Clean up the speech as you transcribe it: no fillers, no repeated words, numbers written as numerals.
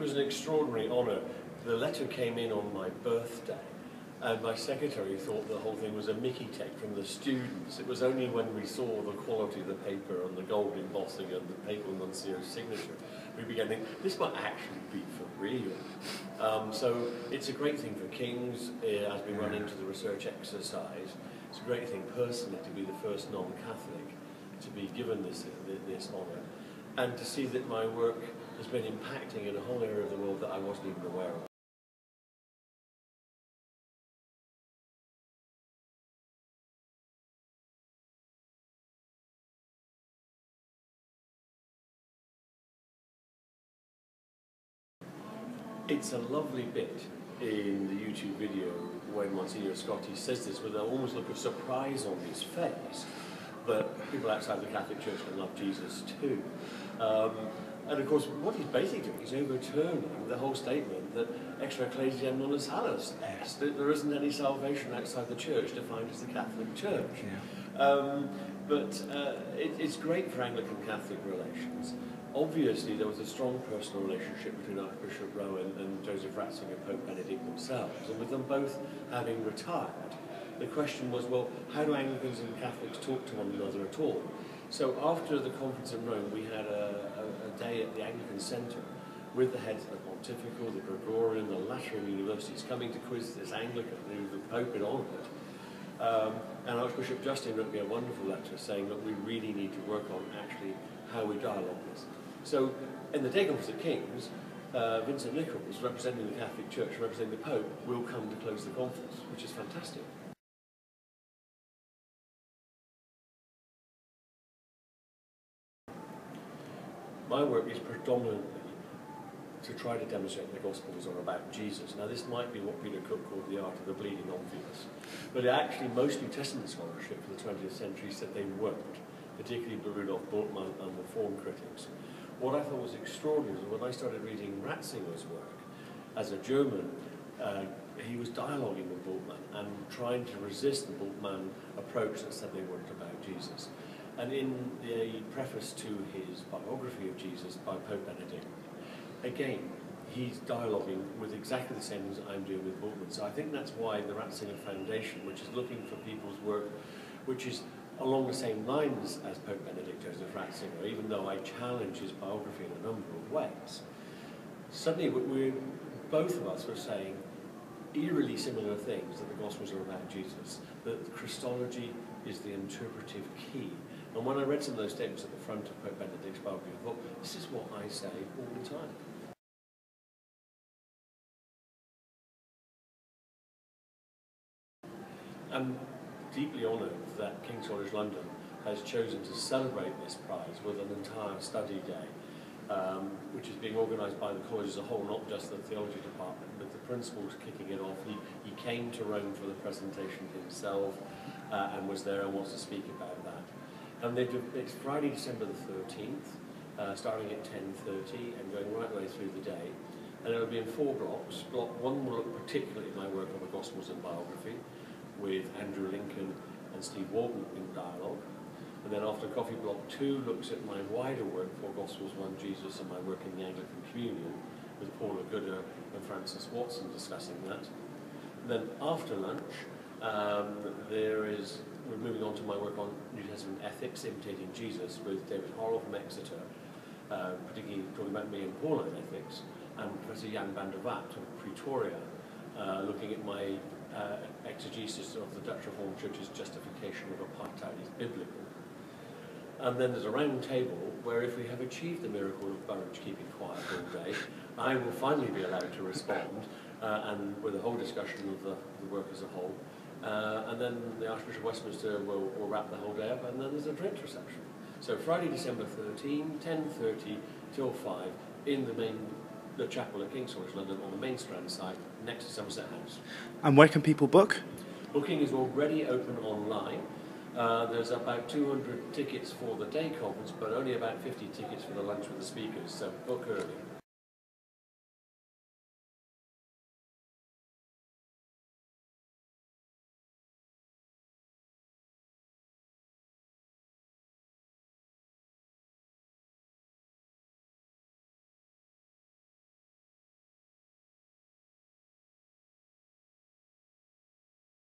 was an extraordinary honour. The letter came in on my birthday, and my secretary thought the whole thing was a Mickey take from the students. It was only when we saw the quality of the paper and the gold embossing and the papal nuncio's signature, we began to think, this might actually be for real. So it's a great thing for King's as we run into the research exercise. It's a great thing personally to be the first non-Catholic to be given this honour, and to see that my work has been impacting in a whole area of the world that I wasn't even aware of. It's a lovely bit in the YouTube video when Monsignor Scotti says this with almost look of surprise on his face, but people outside the Catholic Church can love Jesus too. And of course, what he's basically doing is overturning the whole statement that extra ecclesiam non salus est, that there isn't any salvation outside the Church defined as the Catholic Church. Yeah. It's great for Anglican-Catholic relations. Obviously, there was a strong personal relationship between Archbishop Rowan and Joseph Ratzinger, Pope Benedict themselves, and with them both having retired, the question was, well, how do Anglicans and Catholics talk to one another at all? So after the conference in Rome, we had a day at the Anglican Centre with the heads of the Pontifical, the Gregorian, the Lateran universities coming to quiz this Anglican who the Pope had honoured. And Archbishop Justin wrote me a wonderful letter saying that we really need to work on actually how we dialogue this. So in the day conference at King's, Vincent Nichols, representing the Catholic Church, representing the Pope, will come to close the conference, which is fantastic. My work is predominantly to try to demonstrate the Gospels are about Jesus. Now this might be what Peter Cook called the art of the bleeding obvious, but actually most New Testament scholarship for the 20th century said they weren't, particularly Rudolf Bultmann and Reform critics. What I thought was extraordinary was when I started reading Ratzinger's work as a German, he was dialoguing with Bultmann and trying to resist the Bultmann approach that said they weren't about Jesus. And in the preface to his biography of Jesus by Pope Benedict, again, he's dialoguing with exactly the same things that I'm doing with Bultmann. So I think that's why the Ratzinger Foundation, which is looking for people's work, which is along the same lines as Pope Benedict Joseph Ratzinger, even though I challenge his biography in a number of ways, suddenly both of us were saying eerily similar things, that the Gospels are about Jesus, that Christology is the interpretive key. And when I read some of those statements at the front of Pope Benedict's biography, I thought, this is what I say all the time. I'm deeply honoured that King's College London has chosen to celebrate this prize with an entire study day, which is being organised by the college as a whole, not just the theology department, but the principal's kicking it off. He came to Rome for the presentation himself and was there and wants to speak about that. And it's Friday, December the 13th, starting at 10:30 and going right the way through the day. And it'll be in 4 blocks. Block 1 will look particularly at my work on the Gospels and biography, with Andrew Lincoln and Steve Walton in dialogue. And then after coffee, block 2 looks at my wider work for Gospels 1 Jesus and my work in the Anglican Communion, with Paula Gooder and Francis Watson discussing that. And then after lunch, we're moving on to my work on New Testament ethics, imitating Jesus, with David Horrell from Exeter, particularly talking about me and Pauline ethics, and Professor Jan van der Wacht of Pretoria, looking at my exegesis of the Dutch Reformed Church's justification of apartheid is biblical. And then there's a round table where, if we have achieved the miracle of Burridge keeping quiet all day, I will finally be allowed to respond, and with a whole discussion of the work as a whole. And then the Archbishop of Westminster will wrap the whole day up, and then there's a drinks reception. So Friday, December 13, 10:30 till 5 in the chapel at King's College London on the main Strand site next to Somerset House. And where can people book? Booking is already open online. There's about 200 tickets for the day conference, but only about 50 tickets for the lunch with the speakers, so book early.